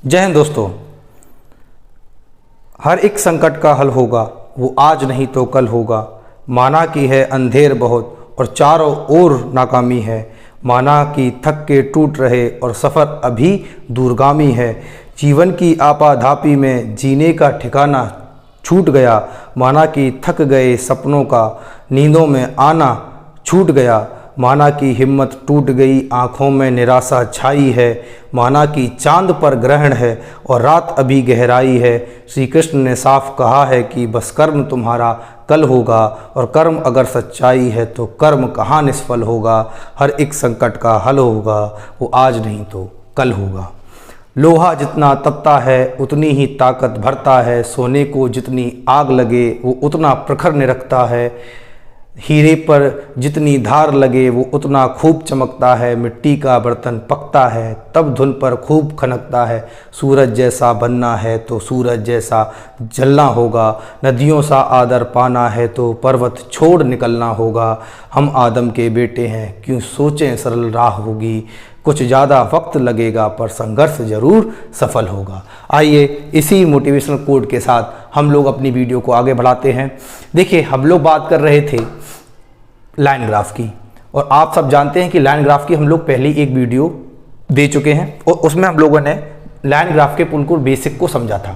जय हिंद दोस्तों। हर एक संकट का हल होगा, वो आज नहीं तो कल होगा। माना कि है अंधेर बहुत और चारों ओर नाकामी है। माना कि थक के टूट रहे और सफ़र अभी दूरगामी है। जीवन की आपाधापी में जीने का ठिकाना छूट गया। माना कि थक गए सपनों का नींदों में आना छूट गया। माना कि हिम्मत टूट गई, आँखों में निराशा छाई है। माना कि चांद पर ग्रहण है और रात अभी गहराई है। श्री कृष्ण ने साफ कहा है कि बस कर्म तुम्हारा कल होगा, और कर्म अगर सच्चाई है तो कर्म कहाँ निष्फल होगा। हर एक संकट का हल होगा, वो आज नहीं तो कल होगा। लोहा जितना तपता है उतनी ही ताकत भरता है। सोने को जितनी आग लगे वो उतना प्रखर निरखता है। हीरे पर जितनी धार लगे वो उतना खूब चमकता है। मिट्टी का बर्तन पकता है तब धुन पर खूब खनकता है। सूरज जैसा बनना है तो सूरज जैसा जलना होगा। नदियों सा आदर पाना है तो पर्वत छोड़ निकलना होगा। हम आदम के बेटे हैं, क्यों सोचें सरल राह होगी। कुछ ज़्यादा वक्त लगेगा पर संघर्ष ज़रूर सफल होगा। आइए इसी मोटिवेशनल कोट के साथ हम लोग अपनी वीडियो को आगे बढ़ाते हैं। देखिए, हम लोग बात कर रहे थे लाइन ग्राफ की, और आप सब जानते हैं कि लाइन ग्राफ की हम लोग पहले एक वीडियो दे चुके हैं और उसमें हम लोगों ने लाइन ग्राफ के बिल्कुल बेसिक को समझा था।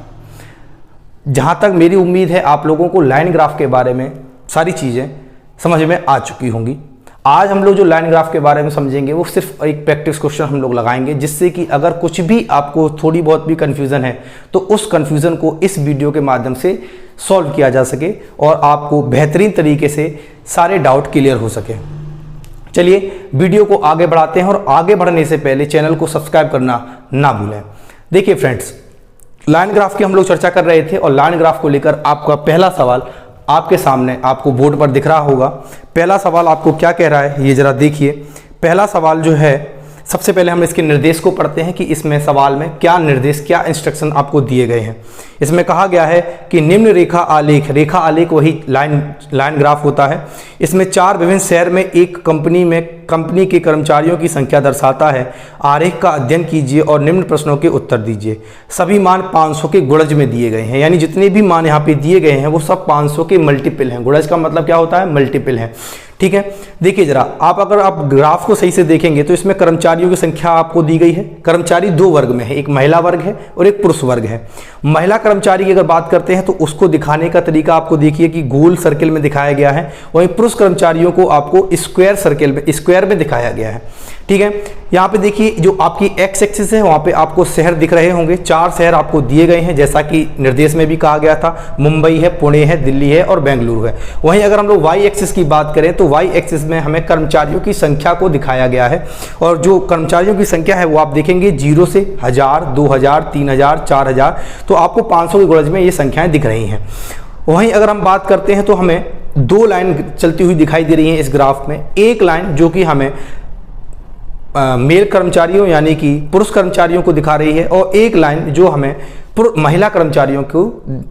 जहाँ तक मेरी उम्मीद है आप लोगों को लाइन ग्राफ के बारे में सारी चीज़ें समझ में आ चुकी होंगी। आज हम लोग जो लाइन ग्राफ के बारे में समझेंगे वो सिर्फ एक प्रैक्टिस क्वेश्चन हम लोग लगाएंगे, जिससे कि अगर कुछ भी आपको थोड़ी बहुत भी कन्फ्यूज़न है तो उस कन्फ्यूज़न को इस वीडियो के माध्यम से सॉल्व किया जा सके और आपको बेहतरीन तरीके से सारे डाउट क्लियर हो सके। चलिए वीडियो को आगे बढ़ाते हैं, और आगे बढ़ने से पहले चैनल को सब्सक्राइब करना ना भूलें। देखिए फ्रेंड्स, लाइन ग्राफ की हम लोग चर्चा कर रहे थे और लाइन ग्राफ को लेकर आपका पहला सवाल आपके सामने आपको बोर्ड पर दिख रहा होगा। पहला सवाल आपको क्या कह रहा है ये ज़रा देखिए। पहला सवाल जो है, सबसे पहले हम इसके निर्देश को पढ़ते हैं कि इसमें सवाल में क्या निर्देश, क्या इंस्ट्रक्शन आपको दिए गए हैं। इसमें कहा गया है कि निम्न रेखा आलेख, रेखा आलेख वही लाइन ग्राफ होता है। इसमें 4 विभिन्न शहर में एक कंपनी के कर्मचारियों की संख्या दर्शाता है। आरेख का अध्ययन कीजिए और निम्न प्रश्नों के उत्तर दीजिए। सभी मान 500 के गुणज में दिए गए हैं, यानी जितने भी मान यहाँ पे दिए गए हैं वो सब 500 के मल्टीपल हैं। गुणज का मतलब क्या होता है? मल्टीपल है। ठीक है, देखिए जरा अगर आप ग्राफ को सही से देखेंगे तो इसमें कर्मचारियों की संख्या आपको दी गई है। कर्मचारी 2 वर्ग में है, एक महिला वर्ग है और एक पुरुष वर्ग है। महिला कर्मचारी की अगर बात करते हैं तो उसको दिखाने का तरीका आपको देखिए कि गोल सर्किल में दिखाया गया है, वहीं पुरुष कर्मचारियों को आपको स्क्वायर सर्किल में, स्क्वायर में दिखाया गया है। ठीक है, यहाँ पे देखिए जो आपकी एक्स एक्सिस है वहाँ पे आपको शहर दिख रहे होंगे। 4 शहर आपको दिए गए हैं, जैसा कि निर्देश में भी कहा गया था। मुंबई है, पुणे है, दिल्ली है और बेंगलुरु है। वहीं अगर हम लोग वाई एक्सिस की बात करें तो वाई एक्सिस में हमें कर्मचारियों की संख्या को दिखाया गया है, और जो कर्मचारियों की संख्या है वो आप देखेंगे 0 से 1000, 2000, 3000, 4000, तो आपको 500 के गुणज में ये संख्याएं दिख रही हैं। वहीं अगर हम बात करते हैं तो हमें 2 लाइन चलती हुई दिखाई दे रही है इस ग्राफ में। एक लाइन जो कि हमें मेल कर्मचारियों यानी कि पुरुष कर्मचारियों को दिखा रही है, और एक लाइन जो हमें महिला कर्मचारियों को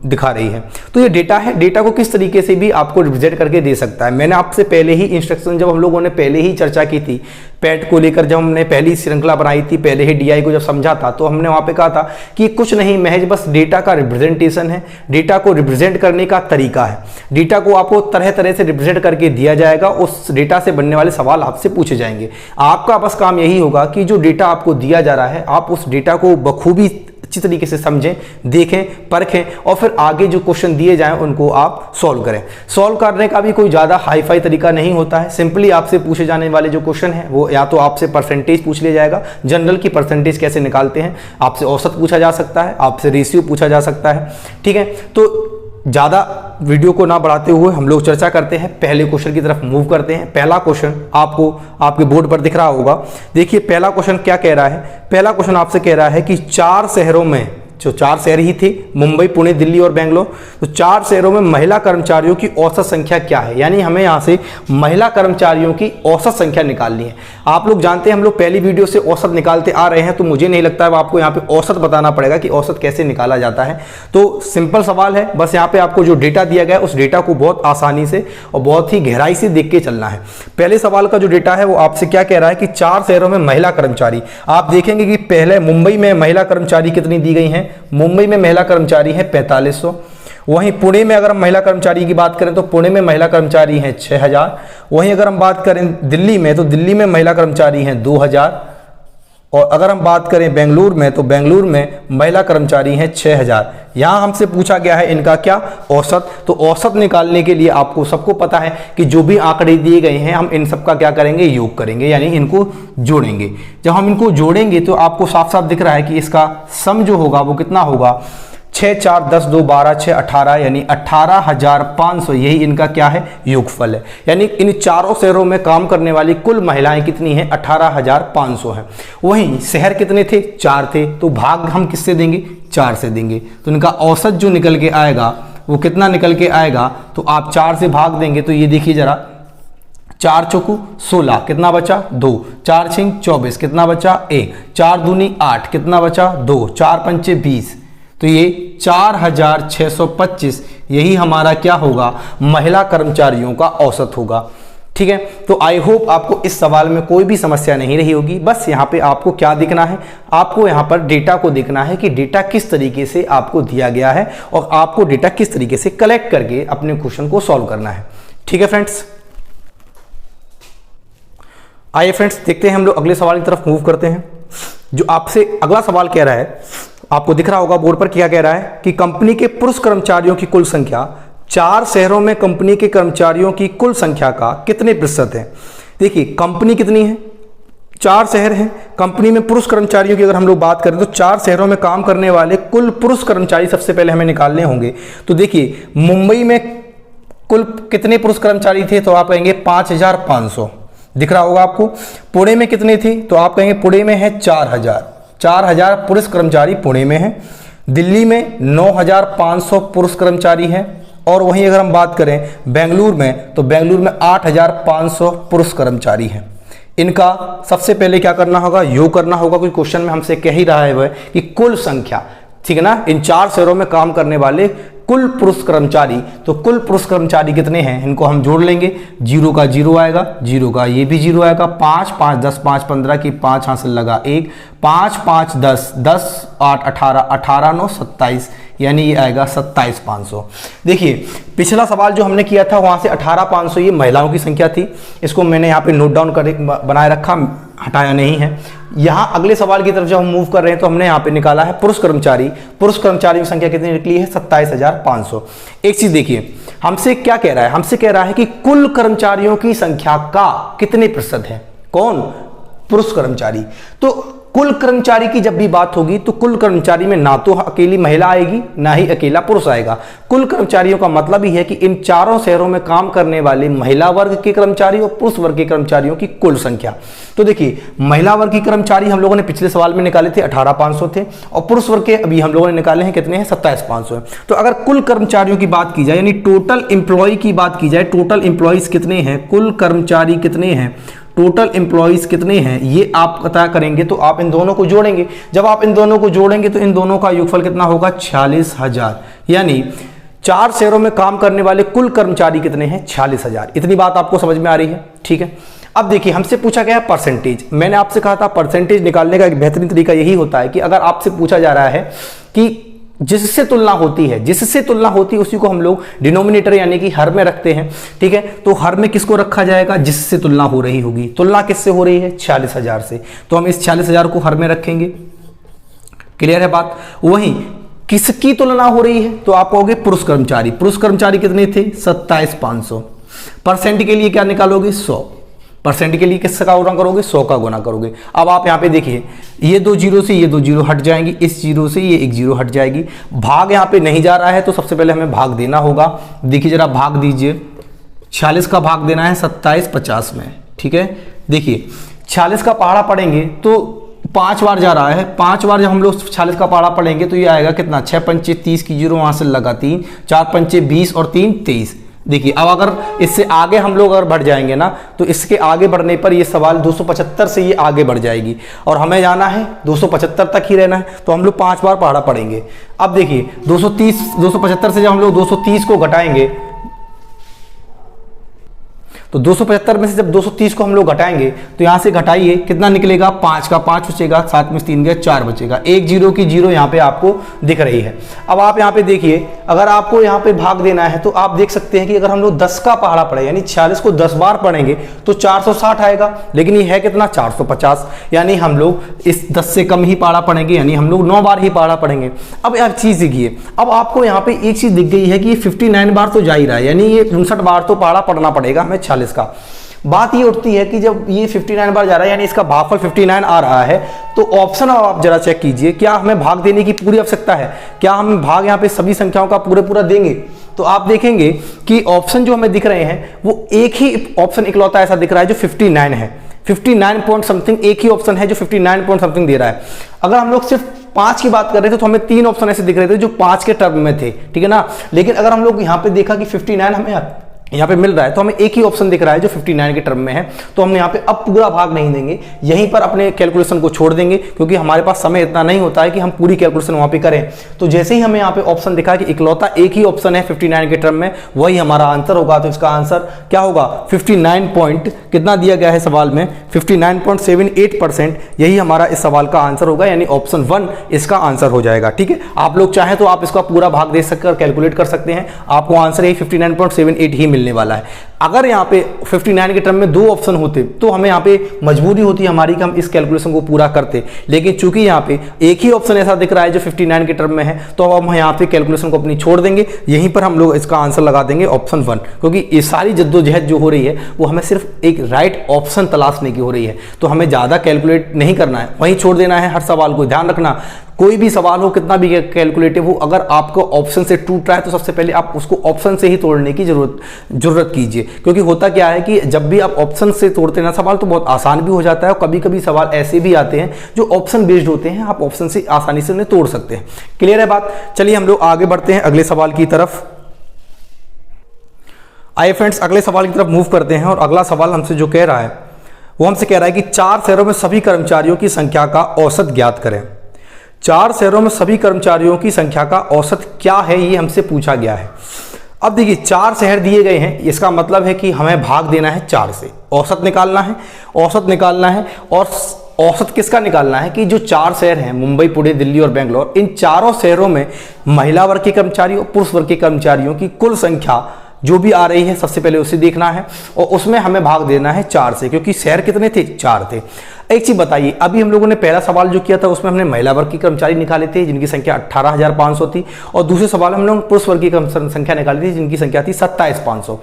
दिखा रही है। तो ये डेटा है, डेटा को किस तरीके से भी आपको रिप्रेजेंट करके दे सकता है। मैंने आपसे पहले ही इंस्ट्रक्शन, जब हम लोगों ने पहले ही चर्चा की थी पैट को लेकर, जब हमने पहली श्रृंखला बनाई थी, पहले ही डीआई को जब समझा था, तो हमने वहाँ पे कहा था कि कुछ नहीं, महज बस डेटा का रिप्रेजेंटेशन है। डेटा को रिप्रेजेंट करने का तरीका है। डेटा को आपको तरह तरह से रिप्रेजेंट करके दिया जाएगा, उस डेटा से बनने वाले सवाल आपसे पूछे जाएंगे। आपका बस काम यही होगा कि जो डेटा आपको दिया जा रहा है आप उस डेटा को बखूबी अच्छी तरीके से समझें, देखें, परखें, और फिर आगे जो क्वेश्चन दिए जाएं उनको आप सॉल्व करें। सॉल्व करने का भी कोई ज़्यादा हाई फाई तरीका नहीं होता है। सिंपली आपसे पूछे जाने वाले जो क्वेश्चन है वो या तो आपसे परसेंटेज पूछ लिया जाएगा, जनरल की परसेंटेज कैसे निकालते हैं, आपसे औसत पूछा जा सकता है, आपसे रेशियो पूछा जा सकता है। ठीक है, तो ज़्यादा वीडियो को ना बढ़ाते हुए हम लोग चर्चा करते हैं, पहले क्वेश्चन की तरफ मूव करते हैं। पहला क्वेश्चन आपको आपके बोर्ड पर दिख रहा होगा। देखिए पहला क्वेश्चन क्या कह रहा है। पहला क्वेश्चन आपसे कह रहा है कि 4 शहरों में जो 4 शहर ही थे, मुंबई, पुणे, दिल्ली और बेंगलोर। तो 4 शहरों में महिला कर्मचारियों की औसत संख्या क्या है, यानी हमें यहाँ से महिला कर्मचारियों की औसत संख्या निकालनी है। आप लोग जानते हैं हम लोग पहली वीडियो से औसत निकालते आ रहे हैं, तो मुझे नहीं लगता है आपको यहाँ पे औसत बताना पड़ेगा कि औसत कैसे निकाला जाता है। तो सिंपल सवाल है, बस यहाँ पे आपको जो डेटा दिया गया है उस डेटा को बहुत आसानी से और बहुत ही गहराई से देख के चलना है। पहले सवाल का जो डेटा है वो आपसे क्या कह रहा है कि 4 शहरों में महिला कर्मचारी, आप देखेंगे कि पहले मुंबई में महिला कर्मचारी कितनी दी गई हैं, मुंबई में महिला कर्मचारी है 4500। वहीं पुणे में अगर हम महिला कर्मचारी की बात करें तो पुणे में महिला कर्मचारी हैं 6000। वहीं अगर हम बात करें दिल्ली में तो दिल्ली में महिला कर्मचारी हैं 2000। और अगर हम बात करें बेंगलुरु में तो बेंगलुरु में महिला कर्मचारी हैं 6000। यहाँ हमसे पूछा गया है इनका क्या, औसत। तो औसत निकालने के लिए आपको सबको पता है कि जो भी आंकड़े दिए गए हैं हम इन सबका क्या करेंगे, योग करेंगे, यानी इनको जोड़ेंगे। जब हम इनको जोड़ेंगे तो आपको साफ साफ दिख रहा है कि इसका सम जो होगा वो कितना होगा, 6 4 10 2 12 6 18, यानी 18,500, यही इनका क्या है, योगफल है। यानी इन चारों शहरों में काम करने वाली कुल महिलाएं कितनी हैं, 18,500 हैं। वहीं शहर कितने थे, 4 थे, तो भाग हम किससे देंगे, 4 से देंगे। तो इनका औसत जो निकल के आएगा वो कितना निकल के आएगा, तो आप 4 से भाग देंगे तो ये देखिए जरा, 4 चौकू 16, कितना बचा 2, 4 छिंग 24, कितना बचा 1, 4 दूनी 8, कितना बचा 2, 4 पंचे 20, तो ये 4625 यही हमारा क्या होगा, महिला कर्मचारियों का औसत होगा। ठीक है, तो आई होप आपको इस सवाल में कोई भी समस्या नहीं रही होगी। बस यहाँ पे आपको क्या देखना है, आपको यहाँ पर डेटा को देखना है कि डेटा किस तरीके से आपको दिया गया है और आपको डेटा किस तरीके से कलेक्ट करके अपने क्वेश्चन को सॉल्व करना है। ठीक है फ्रेंड्स, आइए फ्रेंड्स देखते हैं हम लोग अगले सवाल की तरफ मूव करते हैं। जो आपसे अगला सवाल कह रहा है, आपको दिख रहा होगा बोर्ड पर क्या कह रहा है कि कंपनी के पुरुष कर्मचारियों की कुल संख्या 4 शहरों में कंपनी के कर्मचारियों की कुल संख्या का कितने प्रतिशत है। देखिए कंपनी कितनी है, 4 शहर हैं। कंपनी में पुरुष कर्मचारियों की अगर हम लोग बात करें तो 4 शहरों में काम करने वाले कुल पुरुष कर्मचारी सबसे पहले हमें निकालने होंगे। तो देखिए मुंबई में कुल कितने पुरुष कर्मचारी थे, तो आप कहेंगे 5500, दिख रहा होगा आपको। पुणे में कितने थे, तो आप कहेंगे पुणे में है 4000 पुरुष कर्मचारी पुणे में हैं। दिल्ली में 9500 पुरुष कर्मचारी हैं। और वहीं अगर हम बात करें बेंगलुरु में तो बेंगलुरु में 8500 पुरुष कर्मचारी हैं। इनका सबसे पहले क्या करना होगा, योग करना होगा, क्योंकि क्वेश्चन में हमसे कह ही रहा है वह कि कुल संख्या, ठीक है ना, इन 4 शहरों में काम करने वाले कुल पुरुष कर्मचारी। तो कुल पुरुष कर्मचारी कितने हैं, इनको हम जोड़ लेंगे। 0 का 0 आएगा, 0 का ये भी 0 आएगा, 5 5 10 5 15 की 5 हासिल लगा 1, 5 5 10 10 8 18 18 9 27, यानी ये आएगा 27500। देखिए पिछला सवाल जो हमने किया था वहां से 18500 ये महिलाओं की संख्या थी, इसको मैंने यहाँ पे नोट डाउन कर बनाए रखा, हटाया नहीं है। यहाँ अगले सवाल की तरफ जब हम मूव कर रहे हैं तो हमने यहाँ पे निकाला है पुरुष कर्मचारी की संख्या कितनी निकली है, 27500। एक चीज देखिए हमसे क्या कह रहा है, हमसे कह रहा है कि कुल कर्मचारियों की संख्या का कितने प्रतिशत है, कौन, पुरुष कर्मचारी। तो कुल कर्मचारी की जब भी बात होगी तो कुल कर्मचारी में ना तो अकेली महिला आएगी ना ही अकेला पुरुष आएगा। कुल कर्मचारियों का मतलब ही है कि इन चारों शहरों में काम करने वाले महिला वर्ग के कर्मचारी और पुरुष वर्ग के कर्मचारियों की कुल संख्या। तो देखिए महिला वर्ग की कर्मचारी हम लोगों ने पिछले सवाल में निकाले थे 18500 थे, और पुरुष वर्ग के अभी हम लोगों ने निकाले हैं कितने हैं, 27500 है। तो अगर कुल कर्मचारियों की बात की जाए यानी टोटल एम्प्लॉय की बात की जाए, टोटल एम्प्लॉयज कितने हैं, कुल कर्मचारी कितने हैं, टोटल एम्प्लॉयज कितने हैं, ये आप पता करेंगे तो आप इन दोनों को जोड़ेंगे। जब आप इन दोनों को जोड़ेंगे तो इन दोनों का योगफल कितना होगा, 46000। यानी 4 शहरों में काम करने वाले कुल कर्मचारी कितने हैं, 46000। इतनी बात आपको समझ में आ रही है, ठीक है। अब देखिए हमसे पूछा गया परसेंटेज। मैंने आपसे कहा था परसेंटेज निकालने का एक बेहतरीन तरीका यही होता है कि अगर आपसे पूछा जा रहा है कि जिससे तुलना होती है, जिससे तुलना होती है उसी को हम लोग डिनोमिनेटर यानी कि हर में रखते हैं, ठीक है। तो हर में किसको रखा जाएगा, जिससे तुलना हो रही होगी। तुलना किससे हो रही है, 46000 से, तो हम इस 46000 को हर में रखेंगे। क्लियर है बात। वहीं किसकी तुलना हो रही है, तो आप कहोगे पुरुष कर्मचारी। पुरुष कर्मचारी कितने थे, 27500। परसेंट के लिए क्या निकालोगे, 100। परसेंट के लिए किसका गुना करोगे, 100 का गुना करोगे। अब आप यहाँ पे देखिए ये 2 जीरो से ये 2 जीरो हट जाएंगी, इस जीरो से ये 1 जीरो हट जाएगी। भाग यहाँ पे नहीं जा रहा है तो सबसे पहले हमें भाग देना होगा। देखिए जरा भाग दीजिए, 46 का भाग देना है 2750 में, ठीक है। देखिए 46 का पहाड़ा पड़ेंगे तो 5 बार जा रहा है, 5 बार जब हम लोग 46 का पहाड़ा पढ़ेंगे तो ये आएगा कितना, 6 पंचे 30 की 0 वहाँ से लगा 3, 4 पंचे 20 और 3 23। देखिए अब अगर इससे आगे हम लोग अगर बढ़ जाएंगे ना तो इसके आगे बढ़ने पर ये सवाल 275 से ये आगे बढ़ जाएगी और हमें जाना है 275 तक ही रहना है, तो हम लोग 5 बार पहाड़ा पढ़ेंगे। अब देखिए 275 से जब हम लोग 230 को घटाएंगे तो 275 में से जब 230 को हम लोग घटाएंगे तो यहाँ से घटाइए कितना निकलेगा, 5 का 5 बचेगा, 7 में 3 गया 4 बचेगा, 1 0 की 0 यहाँ पे आपको दिख रही है। अब आप यहाँ पे देखिए अगर आपको यहाँ पे भाग देना है तो आप देख सकते हैं कि अगर हम लोग 10 का पहाड़ा पढ़े यानी 46 को 10 बार पढ़ेंगे तो 460 आएगा, लेकिन ये है कितना 450, यानी हम लोग इस 10 से कम ही पहाड़ा पढ़ेंगे, यानी हम लोग 9 बार ही पहाड़ा पढ़ेंगे। अब आप चीज़ देखिए, अब आपको यहाँ पे एक चीज़ दिख गई है कि ये 59 बार तो जा ही रहा है, यानी ये 59 बार तो पहाड़ा पढ़ना पड़ेगा हमें 46 का। बात ये उठती है कि जब ये 59 बार जा रहा है यानी इसका भागफल 59 आ रहा है, तो ऑप्शन आप जरा चेक कीजिए, क्या हमें भाग देने की पूरी आवश्यकता है, क्या हम भाग यहाँ पे सभी संख्याओं का पूरा देंगे? तो आप देखेंगे कि ऑप्शन जो हमें दिख रहे हैं वो एक ही ऑप्शन इकलौता ऐसा दिख रहा है जो 59 है, 59 पॉइंट समथिंग एक ही ऑप्शन है जो 59 पॉइंट समथिंग दे रहा है। अगर हम लोग सिर्फ 5 की बात कर रहे थे तो हमें 3 ऑप्शन ऐसे दिख रहे थे जो 5 के टर्म में थे, ठीक है ना। लेकिन अगर हम लोग यहाँ पे देखा कि 59 हमें यहाँ पे मिल रहा है तो हमें एक ही ऑप्शन दिख रहा है जो 59 के टर्म में है, तो हम यहाँ पे अब पूरा भाग नहीं देंगे, यहीं पर अपने कैलकुलेशन को छोड़ देंगे, क्योंकि हमारे पास समय इतना नहीं होता है कि हम पूरी कैलकुलेशन वहाँ पे करें। तो जैसे ही हमें यहाँ पे ऑप्शन दिखा कि इकलौता एक ही ऑप्शन है 59 के टर्म में, वही हमारा आंसर होगा। तो इसका आंसर क्या होगा, 59 पॉइंट कितना दिया गया है सवाल में, 59.78%, यही हमारा इस सवाल का आंसर होगा, यानी ऑप्शन 1 इसका आंसर हो जाएगा। ठीक है, आप लोग चाहें तो आप इसका पूरा भाग दे सककर कैलकुलेट कर सकते हैं, आपको आंसर यही 59.78 ही मिलने वाला है। अगर यहाँ पे 59 के टर्म में 2 ऑप्शन होते तो हमें यहाँ पे मजबूरी होती हमारी कि हम इस कैलकुलेशन को पूरा करते, लेकिन चूंकि यहाँ पे एक ही ऑप्शन ऐसा दिख रहा है जो 59 के टर्म में है, तो अब हम यहाँ पे कैलकुलेशन को अपनी छोड़ देंगे, यहीं पर हम लोग इसका आंसर लगा देंगे ऑप्शन 1, क्योंकि ये सारी जद्दोजहद जो हो रही है वो हमें सिर्फ एक राइट ऑप्शन तलाशने की हो रही है, तो हमें ज़्यादा कैलकुलेट नहीं करना है, वहीं छोड़ देना है हर सवाल को। ध्यान रखना, कोई भी सवाल हो कितना भी कैलकुलेटिव हो, अगर आपको ऑप्शन से टूट रहा है तो सबसे पहले आप उसको ऑप्शन से ही तोड़ने की जरूरत कीजिए, क्योंकि होता क्या है कि जब भी आप ऑप्शन से तोड़ते हैं ना सवाल तो बहुत आसान भी हो जाता है, और कभी कभी सवाल ऐसे भी आते हैं जो ऑप्शन बेस्ड होते हैं, आप ऑप्शन से आसानी से उन्हें तोड़ सकते हैं। क्लियर है बात? चलिए हम लोग आगे बढ़ते हैं अगले सवाल की तरफ। आइए फ्रेंड्स, अगले सवाल की तरफ मूव करते हैं, और अगला सवाल हमसे जो कह रहा है वो हमसे कह रहा है कि 4 शहरों में सभी कर्मचारियों की संख्या का औसत ज्ञात करें। 4 शहरों में सभी कर्मचारियों की संख्या का औसत क्या है, ये हमसे पूछा गया है। अब देखिए 4 शहर दिए गए हैं, इसका मतलब है कि हमें भाग देना है 4 से, औसत निकालना है, औसत निकालना है। और औसत किसका निकालना है कि जो 4 शहर हैं मुंबई, पुणे, दिल्ली और बेंगलोर, इन चारों शहरों में महिला वर्ग के कर्मचारियों और पुरुष वर्ग के कर्मचारियों की कुल संख्या जो भी आ रही है सबसे पहले उसे देखना है, और उसमें हमें भाग देना है 4 से, क्योंकि शहर कितने थे, 4 थे। एक चीज बताइए, अभी हम लोगों ने पहला सवाल जो किया था उसमें हमने महिला वर्ग की कर्मचारी निकाले थे जिनकी संख्या 18,500 थी, और दूसरे सवाल में हम लोग पुरुष वर्ग की संख्या निकाली थी जिनकी संख्या थी 27,500।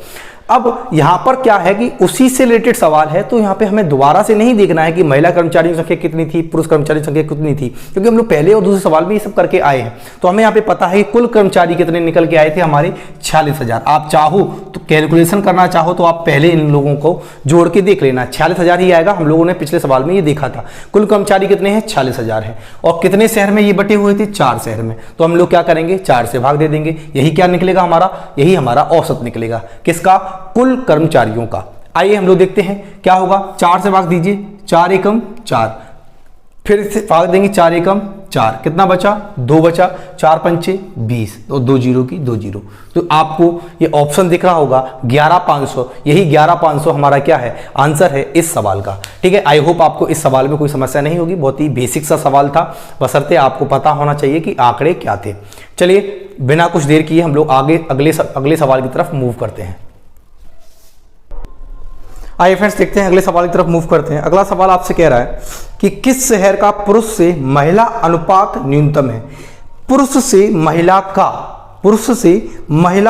अब यहाँ पर क्या है कि उसी से रिलेटेड सवाल है, तो यहाँ पे हमें दोबारा से नहीं देखना है कि महिला कर्मचारियों की संख्या कितनी थी, पुरुष कर्मचारियों की संख्या कितनी थी, क्योंकि हम लोग पहले और दूसरे सवाल में ये सब करके आए हैं। तो हमें यहाँ पे पता है कि कुल कर्मचारी कितने निकल के आए थे, हमारे 46,000। आप चाहो तो कैलकुलेशन करना चाहो तो आप पहले इन लोगों को जोड़ के देख लेना, 46,000 ही आएगा। हम लोगों ने पिछले सवाल में ये देखा था, कुल कर्मचारी कितने हैं, 46,000 है, और कितने शहर में ये बटे हुए थे, 4 शहर में। तो हम लोग क्या करेंगे, 4 से भाग दे देंगे, यही क्या निकलेगा हमारा, यही हमारा औसत निकलेगा। किसका, कुल कर्मचारियों का। आइए हम लोग देखते हैं क्या होगा। 4 से भाग दीजिए, 4 एकम 4, फिर से भाग देंगे 4 एकम 4, कितना बचा, 2 बचा, 4 पंचे 20, और 2 जीरो की 2 जीरो। तो आपको ये ऑप्शन दिख रहा होगा 11,500, यही 11,500 हमारा क्या है, आंसर है इस सवाल का। ठीक है, आई होप आपको इस सवाल में कोई समस्या नहीं होगी, बहुत ही बेसिक सा सवाल था, बशर्ते आपको पता होना चाहिए कि आंकड़े क्या थे। चलिए बिना कुछ देर किए हम लोग आगे अगले सवाल की तरफ मूव करते हैं। आइए फ्रेंड्स देखते हैं, अगले सवाल की तरफ मूव करते हैं। अगला सवाल आपसे कह रहा है कि किस शहर का पुरुष से महिला अनुपात न्यूनतम है। पुरुष से महिला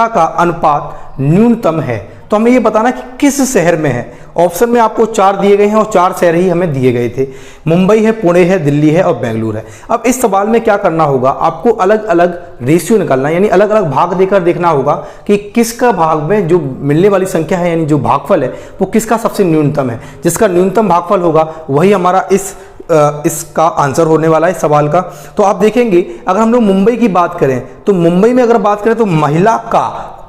का अनुपात न्यूनतम है, तो हमें ये बताना कि किस शहर में है। ऑप्शन में आपको 4 दिए गए हैं, और 4 शहर ही हमें दिए गए थे, मुंबई है, पुणे है, दिल्ली है और बेंगलुरु है। अब इस सवाल में क्या करना होगा, आपको अलग अलग रेशियो निकालना, यानी अलग अलग भाग देकर देखना होगा कि किसका भाग में जो मिलने वाली संख्या है, यानी जो भागफल है वो किसका सबसे न्यूनतम है। जिसका न्यूनतम भागफल होगा वही हमारा इस इसका आंसर होने वाला है सवाल का। तो आप देखेंगे अगर हम लोग मुंबई की बात करें तो मुंबई में अगर बात करें तो महिला का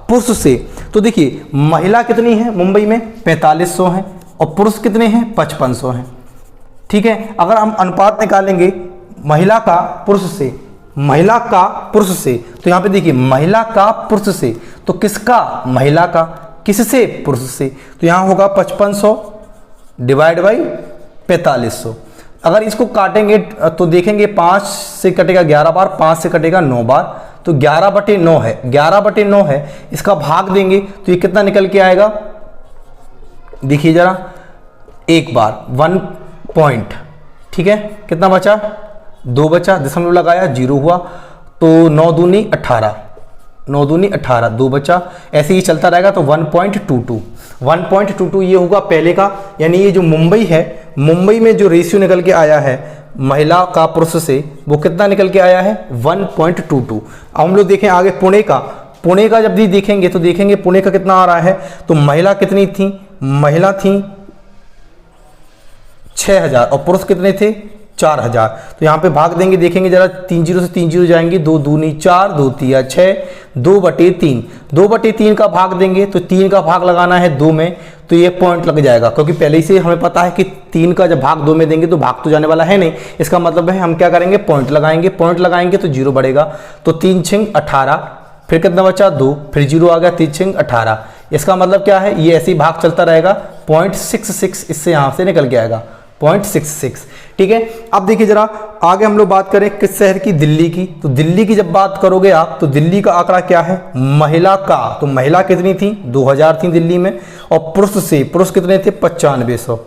पुरुष से, तो देखिए महिला कितनी है मुंबई में 4500 है और पुरुष कितने हैं 5500 हैं। ठीक है, अगर हम अनुपात निकालेंगे महिला का पुरुष से, महिला का पुरुष से, तो यहाँ पे देखिए महिला का पुरुष से, तो किसका महिला का, किससे पुरुष से, तो यहाँ होगा 5500 डिवाइड बाई 4500। अगर इसको काटेंगे तो देखेंगे 5 से कटेगा 11 बार, 5 से कटेगा 9 बार, तो 11/9 है, 11/9 है। इसका भाग देंगे तो ये कितना निकल के आएगा, देखिए जरा एक बार 1 पॉइंट। ठीक है, कितना बचा 2 बचा, दशमलव लगाया 0 हुआ, तो 9 दूनी 18, 9 दूनी 18, 2 बचा, ऐसे ही चलता रहेगा। तो 1.22 ये होगा पहले का, यानी ये जो मुंबई है, मुंबई में जो रेशियो निकल के आया है महिला का पुरुष से वो कितना निकल के आया है 1.22। अब हम लोग देखें आगे पुणे का, पुणे का जब भी देखेंगे तो देखेंगे पुणे का कितना आ रहा है, तो महिला कितनी थी, महिला थी 6000 और पुरुष कितने थे 4000। तो यहाँ पे भाग देंगे, देखेंगे जरा 3 0 से 3 0 जाएंगे, 2 दूनी 4, 2 तिया 6, 2/3, 2/3 का भाग देंगे तो 3 का भाग लगाना है 2 में, तो ये पॉइंट लग जाएगा, क्योंकि पहले ही से हमें पता है कि 3 का जब भाग 2 में देंगे तो भाग तो जाने वाला है नहीं। इसका मतलब है हम क्या करेंगे, पॉइंट लगाएंगे, पॉइंट लगाएंगे तो 0 बढ़ेगा, तो 3 6 18, फिर कितना बचा 2, फिर 0 आ गया, 3 6 18। इसका मतलब क्या है, ये ऐसे ही भाग चलता रहेगा, 0.66 इससे यहाँ से निकल के आएगा 0.66। ठीक है, अब देखिए जरा आगे हम लोग बात करें किस शहर की, दिल्ली की। तो दिल्ली की जब बात करोगे आप तो दिल्ली का आंकड़ा क्या है, महिला का, तो महिला कितनी थी 2000 थी दिल्ली में, और पुरुष से, पुरुष कितने थे 9500।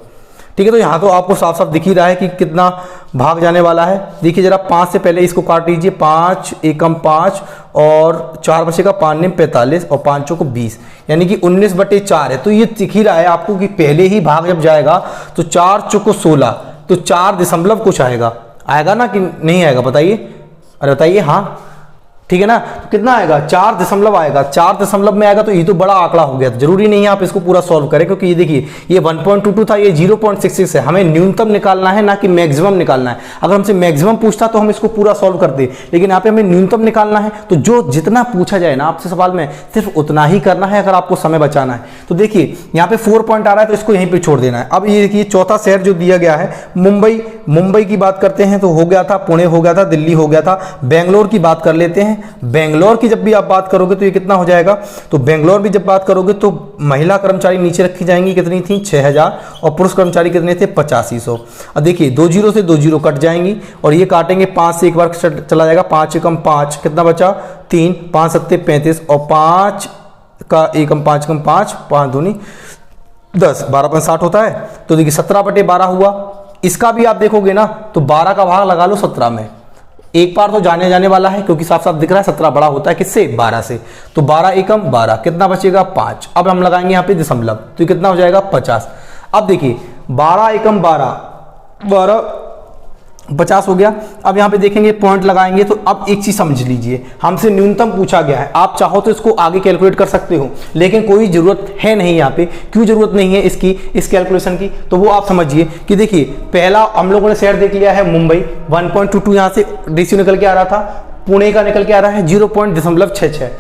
ठीक है, तो यहाँ तो आपको साफ साफ दिख ही रहा है कि कितना भाग जाने वाला है। देखिए जरा 5 से पहले इसको काट लीजिए, 5 एकम 5 और 4 बचेगा, 5 9 45 और 5 चौको 20, यानी कि 19/4 है। तो ये दिख ही रहा है आपको कि पहले ही भाग जब जाएगा तो 4 चौको 16, तो 4 दशमलव कुछ आएगा, आएगा ना कि नहीं आएगा बताइए, अरे बताइए हाँ, ठीक है ना। तो कितना आएगा 4 दशमलव आएगा, 4 दशमलव में आएगा तो ये तो बड़ा आंकड़ा हो गया। तो जरूरी नहीं है आप इसको पूरा सॉल्व करें, क्योंकि ये देखिए ये 1.22 था, ये 0.66 है, हमें न्यूनतम निकालना है ना कि मैक्सिमम निकालना है। अगर हमसे मैक्सिमम पूछता तो हम इसको पूरा सॉल्व करते, लेकिन यहाँ पे हमें न्यूनतम निकालना है। तो जो जितना पूछा जाए ना आपसे सवाल में सिर्फ उतना ही करना है अगर आपको समय बचाना है। तो देखिए यहाँ पे 4 पॉइंट आ रहा है तो इसको यहीं पर छोड़ देना है। अब ये देखिए चौथा शहर जो दिया गया है मुंबई, मुंबई की बात करते हैं तो हो गया था, पुणे हो गया था, दिल्ली हो गया था। बेंगलोर की बात कर लेते हैं, बेंगलोर की जब भी आप बात करोगे तो ये कितना हो जाएगा, तो बेंगलोर भी जब बात करोगे तो महिला कर्मचारी नीचे रखी जाएंगी, कितनी थी 6000 और पुरुष कर्मचारी कितने थे 8500। अब देखिए 2 0 से 2 0 कट जाएंगी और ये काटेंगे 5 से एक बार चला जाएगा, 5 एकम 5 कितना बचा 3, 5 7 35 और 5 का एकम 5 एकम 5, 5 दूनी 10, 12.60 होता है। तो देखिए 17/12 हुआ। इसका भी आप देखोगे ना तो 12 का भाग लगा लो 17 में, एक बार तो जाने वाला है क्योंकि साफ साफ दिख रहा है 17 बड़ा होता है किससे 12 से। तो 12 एकम 12 कितना बचेगा 5। अब हम लगाएंगे यहाँ पे दशमलव, तो कितना हो जाएगा 50। अब देखिए 12 एकम 12 50 हो गया। अब यहाँ पे देखेंगे पॉइंट लगाएंगे। तो अब एक चीज समझ लीजिए, हमसे न्यूनतम पूछा गया है, आप चाहो तो इसको आगे कैलकुलेट कर सकते हो, लेकिन कोई जरूरत है नहीं यहाँ पे। क्यों जरूरत नहीं है इसकी, इस कैलकुलेशन की, तो वो आप समझिए कि देखिए पहला हम लोगों ने शहर देख लिया है मुंबई, 1.22 यहाँ से रेशियो निकल के आ रहा था। पुणे का निकल के आ रहा है 0.66,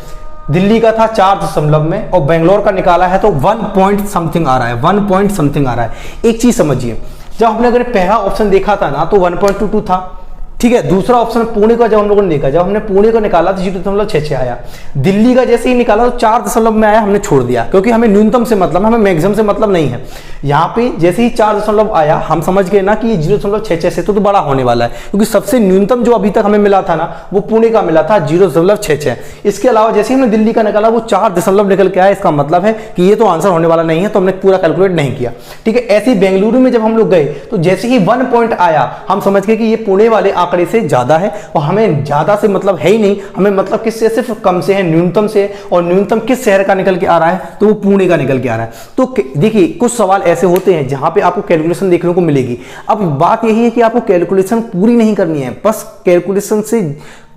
दिल्ली का था 4 दशमलव में, और बेंगलोर का निकाला है तो 1 पॉइंट समथिंग आ रहा है, 1 पॉइंट समथिंग आ रहा है। एक चीज समझिए, जब हमने अगर पहला ऑप्शन देखा था ना तो 1.22 था, ठीक है। दूसरा ऑप्शन पुणे का जब हम लोगों ने देखा, जब हमने पुणे को निकाला तो 0.66 आया। दिल्ली का जैसे ही निकाला तो 4 दशमलव में आया, हमने छोड़ दिया क्योंकि हमें न्यूनतम से मतलब, हमें मैक्सिमम से मतलब नहीं है। यहाँ पे जैसे ही 4 दशमलव आया हम समझ गए ना कि ये 0.66 से तो बड़ा होने वाला है, क्योंकि सबसे न्यूनतम जो अभी तक हमें मिला था ना वो पुणे का मिला था 0.66। इसके अलावा जैसे ही हमने दिल्ली का निकाला वो 4 दशमलव निकल के आया। इसका मतलब है कि ये तो आंसर होने वाला नहीं है, तो हमने पूरा कैलकुलेट नहीं किया, ठीक है। ऐसे ही बेंगलुरु में जब हम लोग गए तो जैसे ही 1 पॉइंट आया हम समझ गए कि ये पुणे वाले आंकड़े से ज्यादा है, और हमें ज्यादा से मतलब है ही नहीं, हमें मतलब किससे, सिर्फ कम से है, न्यूनतम से। और न्यूनतम किस शहर का निकल के आ रहा है, तो वो पुणे का निकल के आ रहा है। तो देखिए कुछ सवाल ऐसे होते हैं जहां पे आपको कैलकुलेशन देखने को मिलेगी। अब बात यही है कि आपको कैलकुलेशन पूरी नहीं करनी है, बस कैलकुलेशन से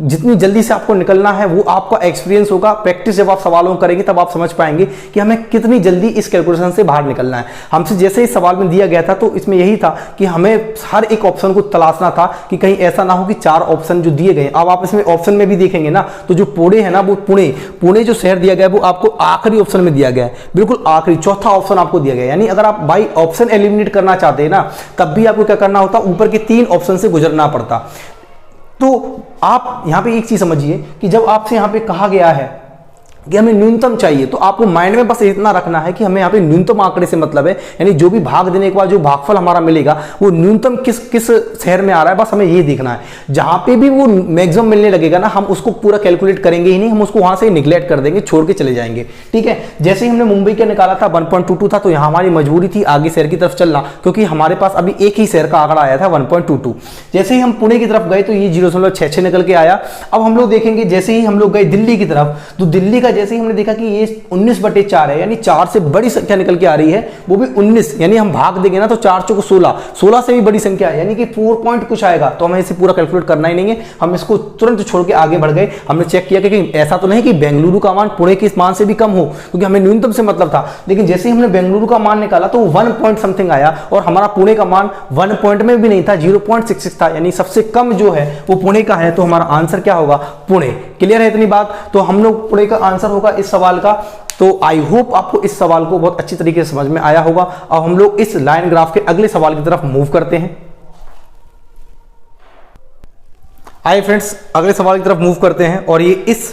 जितनी जल्दी से आपको निकलना है वो आपका एक्सपीरियंस होगा। प्रैक्टिस जब आप सवालों करेंगे तब आप समझ पाएंगे कि हमें कितनी जल्दी इस कैलकुलेशन से बाहर निकलना है। हमसे जैसे इस सवाल में दिया गया था तो इसमें यही था कि हमें हर एक ऑप्शन को तलाशना था कि कहीं ऐसा ना हो कि 4 ऑप्शन जो दिए गए। अब आप इसमें ऑप्शन में भी देखेंगे ना तो जो पुणे है ना, वो पुणे जो शहर दिया गया है वो आपको आखिरी ऑप्शन में दिया गया है, बिल्कुल आखिरी चौथा ऑप्शन आपको दिया गया है। यानी अगर आप बाई ऑप्शन एलिमिनेट करना चाहते हैं ना तब भी आपको क्या करना होता, ऊपर के 3 ऑप्शन से गुजरना पड़ता। तो आप यहां पे एक चीज समझिए कि जब आपसे यहां पे कहा गया है कि हमें न्यूनतम चाहिए तो आपको माइंड में बस इतना रखना है कि हमें यहाँ पे न्यूनतम आंकड़े से मतलब है, यानी जो भी भाग देने के बाद जो भागफल हमारा मिलेगा वो न्यूनतम किस शहर में आ रहा है, बस हमें ये देखना है। जहां पे भी वो मैक्सिमम मिलने लगेगा ना हम उसको पूरा कैलकुलेट करेंगे ही नहीं, हम उसको वहां से निगलेक्ट कर देंगे, छोड़ के चले जाएंगे। ठीक है, जैसे ही हमने मुंबई का निकाला था 1.22 था तो यहाँ हमारी मजबूरी थी आगे शहर की तरफ चलना, क्योंकि हमारे पास अभी एक ही शहर का आंकड़ा आया था 1.22। जैसे ही हम पुणे की तरफ गए तो ये 0.66 निकल के आया। अब हम लोग देखेंगे जैसे ही हम लोग गए दिल्ली की तरफ तो दिल्ली का जैसे ही हमने देखा कि ये 19/4 है, यानी 4 से बड़ी संख्या निकल के आ रही है, वो भी 19, यानी हम भाग देंगे ना तो 4 चौको 16, 16 से भी बड़ी संख्या है, यानी कि 4 पॉइंट कुछ आएगा। तो हमें इसे पूरा कैलकुलेट करना ही नहीं है, हम इसको तुरंत छोड़ के आगे बढ़ गए। हमने चेक किया कि ऐसा तो नहीं कि बेंगलुरु का मान पुणे के मान से भी कम हो, क्योंकि हमें न्यूनतम से मतलब था। लेकिन जैसे ही हमने बेंगलुरु का मान निकाला तो 1 पॉइंट समथिंग आया और हमारा पुणे का मान 1 पॉइंट में भी नहीं था, 0.66 था, यानी सबसे कम जो है वो पुणे का है। तो हमारा आंसर क्या होगा, पुणे। क्लियर है इतनी बात? तो हम लोग पुणे का आंसर होगा इस सवाल का। तो आई होप आपको इस सवाल को बहुत अच्छी तरीके से समझ में आया होगा। अब हम लोग इस लाइन ग्राफ के अगले सवाल की तरफ मूव करते हैं। आइए फ्रेंड्स, अगले सवाल की तरफ मूव करते हैं और ये इस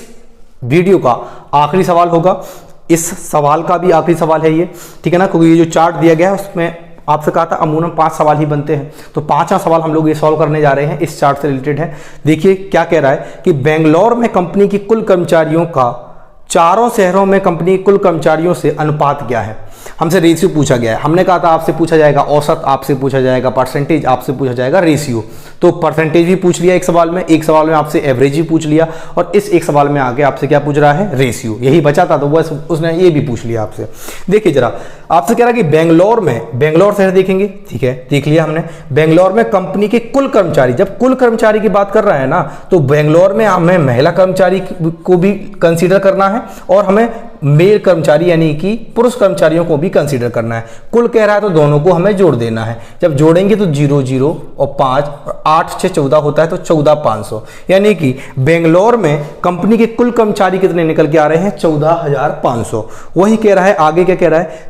वीडियो का आखिरी सवाल होगा। इस सवाल का भी आखिरी सवाल है ये, ठीक है ना, क्योंकि ये जो चार्ट दिया गया है उसमें आपसे कहा था अमूमन 5 सवाल ही बनते हैं, तो 5वां सवाल हम लोग ये सॉल्व करने जा रहे हैं, इस चार्ट से रिलेटेड है। देखिए क्या कह रहा है कि बेंगलोर में कंपनी की कुल कर्मचारियों का चारों शहरों में कंपनी कुल कर्मचारियों से अनुपात क्या है। हमसे रेशियो पूछा गया है। हमने कहा था आपसे पूछा जाएगा औसत, आपसे पूछा जाएगा परसेंटेज, आपसे पूछा जाएगा रेशियो। तो परसेंटेज भी पूछ लिया एक सवाल में आपसे एवरेज भी पूछ लिया, और इस एक सवाल में आगे आपसे क्या पूछ रहा है, रेशियो। यही बचा था तो बस उसने ये भी पूछ लिया आपसे। देखिए जरा, आपसे कह रहा है कि बेंगलोर शहर देखेंगे, ठीक है, देख लिया हमने। बेंगलोर में कंपनी के कुल कर्मचारी, जब कुल कर्मचारी की बात कर रहा है ना तो बेंगलोर में हमें महिला कर्मचारी को भी कंसीडर करना है और हमें मेल कर्मचारी यानी कि पुरुष कर्मचारियों को भी कंसीडर करना है। कुल कह रहा है तो दोनों को हमें जोड़ देना है। जब जोड़ेंगे तो 0 0 और 5 और 8 6 14 होता है, तो 14,500, यानी कि बेंगलोर में कंपनी के कुल कर्मचारी कितने निकल के आ रहे हैं, 14,500। वही कह रहा है, आगे क्या कह रहा है,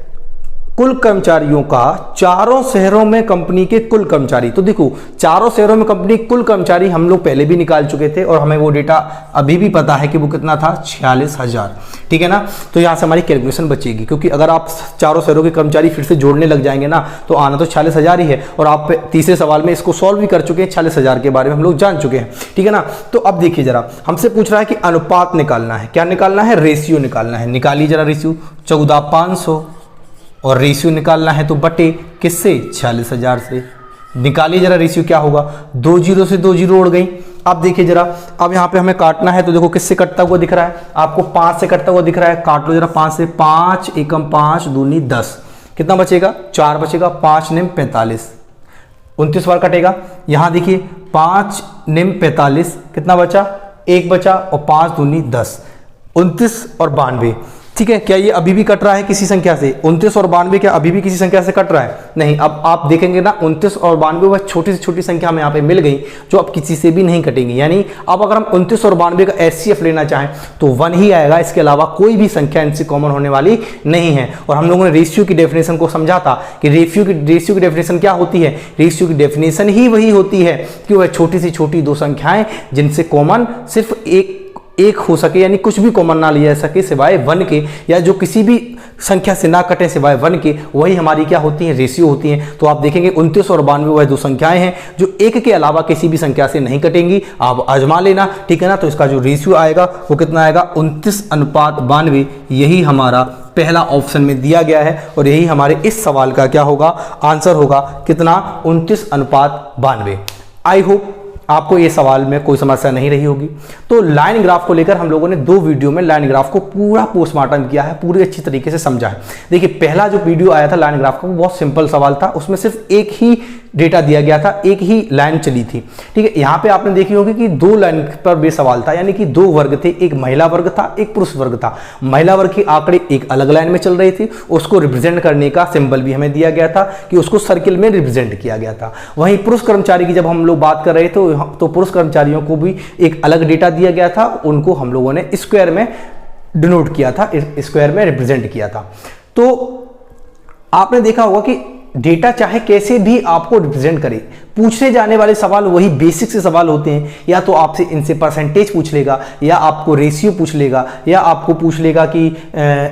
कुल कर्मचारियों का चारों शहरों में कंपनी के कुल कर्मचारी। तो देखो, चारों शहरों में कंपनी कुल कर्मचारी हम लोग पहले भी निकाल चुके थे और हमें वो डेटा अभी भी पता है कि वो कितना था, 46,000, ठीक है ना। तो यहां से हमारी कैलकुलेशन बचेगी, क्योंकि अगर आप चारों शहरों के कर्मचारी फिर से जोड़ने लग जाएंगे ना तो आना तो 46,000 ही है, और आप तीसरे सवाल में इसको सॉल्व भी कर चुके हैं, 46,000 के बारे में हम लोग जान चुके हैं, ठीक है ना। तो अब देखिए जरा, हमसे पूछ रहा है कि अनुपात निकालना है। क्या निकालना है, रेशियो निकालना है। निकालिए जरा रेशियो, 14,500, और रेशियो निकालना है तो बटे किससे, 46,000 से। निकालिए जरा रेशियो क्या होगा, 2 0 से 2 0 उड़ गई। अब देखिए जरा, अब यहाँ पे हमें काटना है तो देखो किससे कटता हुआ दिख रहा है आपको, 5 से कटता हुआ दिख रहा है। काट लो जरा 5 से, 5 एकम 5 दूनी 10, कितना बचेगा, 4 बचेगा। 5 निम 45, 29 बार कटेगा। यहाँ देखिए 5 निम 45, कितना बचा, 1 बचा, और 5 दूनी 10, 29 और 92, ठीक है। क्या ये अभी भी कट रहा है किसी संख्या से, 29 और 92 क्या अभी भी किसी संख्या से कट रहा है, नहीं। अब आप देखेंगे ना 29 और 92 वह छोटी से छोटी संख्या हमें यहाँ पे मिल गई जो अब किसी से भी नहीं कटेंगी। यानी अब अगर हम 29 और 92 का एचसीएफ लेना चाहें तो 1 ही आएगा, इसके अलावा कोई भी संख्या इनसे कॉमन होने वाली नहीं है। और हम लोगों ने रेशियो की डेफिनेशन को समझा था कि रेशियो की डेफिनेशन क्या होती है, रेशियो की डेफिनेशन ही वही होती है कि वह छोटी से छोटी दो संख्याएं जिनसे कॉमन सिर्फ एक हो सके, यानी कुछ भी कॉमन ना लिया जा सके सिवाय 1 के, या जो किसी भी संख्या से ना कटे सिवाय 1 के, वही हमारी क्या होती है, रेशियो होती हैं। तो आप देखेंगे 29 और 92 वह दो संख्याएं हैं जो 1 के अलावा किसी भी संख्या से नहीं कटेंगी। आप आजमा लेना, ठीक है ना। तो इसका जो रेशियो आएगा वो कितना आएगा, 29:92। यही हमारा पहला ऑप्शन में दिया गया है और यही हमारे इस सवाल का क्या होगा, आंसर होगा कितना, 29:92। आई होप आपको ये सवाल में कोई समस्या नहीं रही होगी। तो लाइन ग्राफ को लेकर हम लोगों ने 2 वीडियो में लाइन ग्राफ को पूरा पोस्टमार्टम किया है, पूरी अच्छी तरीके से समझा है। देखिए पहला जो वीडियो आया था लाइन ग्राफ का वो बहुत सिंपल सवाल था, उसमें सिर्फ एक ही डेटा दिया गया था, एक ही लाइन चली थी। ठीक है, यहाँ पे आपने देखी होगी कि 2 लाइन पर बेस सवाल था, यानी कि 2 वर्ग थे, एक महिला वर्ग था, एक पुरुष वर्ग था। महिला वर्ग के आंकड़े एक अलग लाइन में चल रही थी, उसको रिप्रेजेंट करने का सिंबल भी हमें दिया गया था कि उसको सर्किल में रिप्रेजेंट किया गया था। वहीं पुरुष कर्मचारी की जब हम लोग बात कर रहे थे तो पुरुष कर्मचारियों को भी एक अलग डेटा दिया गया था, उनको हम लोगों ने स्क्वायर में डिनोट किया था, स्क्वायर में रिप्रेजेंट किया था। तो आपने देखा होगा कि डेटा चाहे कैसे भी आपको रिप्रेजेंट करे, पूछे जाने वाले सवाल वही बेसिक से सवाल होते हैं। या तो आपसे इनसे परसेंटेज पूछ लेगा, या आपको रेशियो पूछ लेगा, या आपको पूछ लेगा कि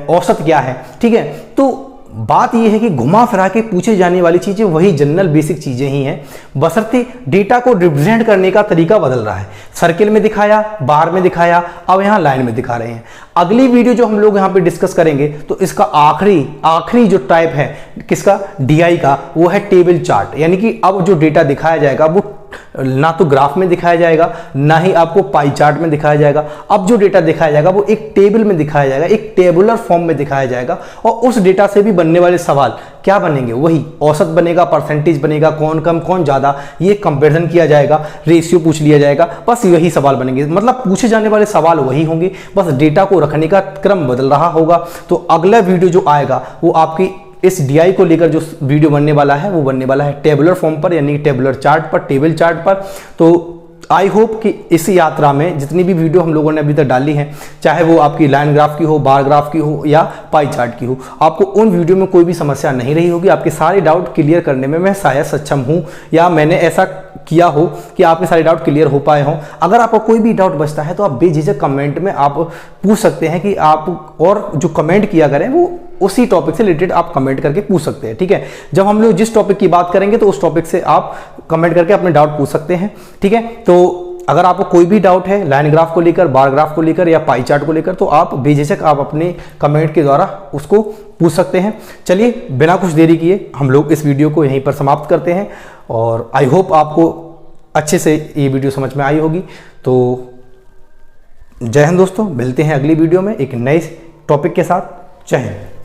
औसत क्या है। ठीक है, तो बात यह है कि घुमा फिरा के पूछे जाने वाली चीजें वही जनरल बेसिक चीजें ही हैं, बशर्ते डेटा को रिप्रेजेंट करने का तरीका बदल रहा है। सर्किल में दिखाया, बार में दिखाया, अब यहां लाइन में दिखा रहे हैं। अगली वीडियो जो हम लोग यहां पे डिस्कस करेंगे तो इसका आखिरी जो टाइप है किसका, डीआई का, वो है टेबल चार्ट। यानी कि अब जो डेटा दिखाया जाएगा वो ना तो ग्राफ में दिखाया जाएगा, ना ही आपको पाई चार्ट में दिखाया जाएगा। अब जो डेटा दिखाया जाएगा वो एक टेबल में दिखाया जाएगा, एक टेबुलर फॉर्म में दिखाया जाएगा, और उस डेटा से भी बनने वाले सवाल क्या बनेंगे, वही औसत बनेगा, परसेंटेज बनेगा, कौन कम कौन ज्यादा, ये कंपैरिजन किया जाएगा, रेशियो पूछ लिया जाएगा, बस यही सवाल बनेंगे। मतलब पूछे जाने वाले सवाल वही होंगे, बस डेटा को रखने का क्रम बदल रहा होगा। तो अगला वीडियो जो आएगा वो आपकी इस डीआई को लेकर जो वीडियो बनने वाला है वो बनने वाला है टेबुलर फॉर्म पर, यानी टेबुलर चार्ट पर, टेबल चार्ट पर। तो आई होप कि इस यात्रा में जितनी भी वीडियो हम लोगों ने अभी तक डाली हैं, चाहे वो आपकी लाइन ग्राफ की हो, बार ग्राफ की हो, या पाई चार्ट की हो, आपको उन वीडियो में कोई भी समस्या नहीं रही होगी। आपके सारे डाउट क्लियर करने में मैं शायद सक्षम हूँ, या मैंने ऐसा किया हो कि आपके सारे डाउट क्लियर हो पाए हों। अगर आपको कोई भी डाउट बचता है तो आप बेझिझक कमेंट में आप पूछ सकते हैं कि आप, और जो कमेंट किया करें वो उसी टॉपिक से रिलेटेड आप कमेंट करके पूछ सकते हैं। ठीक है, जब हम लोग जिस टॉपिक की बात करेंगे तो उस टॉपिक से आप कमेंट करके अपने डाउट पूछ सकते हैं। ठीक है, तो अगर आपको कोई भी डाउट है लाइन ग्राफ को लेकर, बार ग्राफ को लेकर, या पाई चार्ट को लेकर, तो आप बेझिझक आप अपने कमेंट के द्वारा उसको पूछ सकते हैं। चलिए, बिना कुछ देरी किए हम लोग इस वीडियो को यहीं पर समाप्त करते हैं, और आई होप आपको अच्छे से ये वीडियो समझ में आई होगी। तो जय हिंद दोस्तों, मिलते हैं अगली वीडियो में एक नए टॉपिक के साथ। जय हिंद।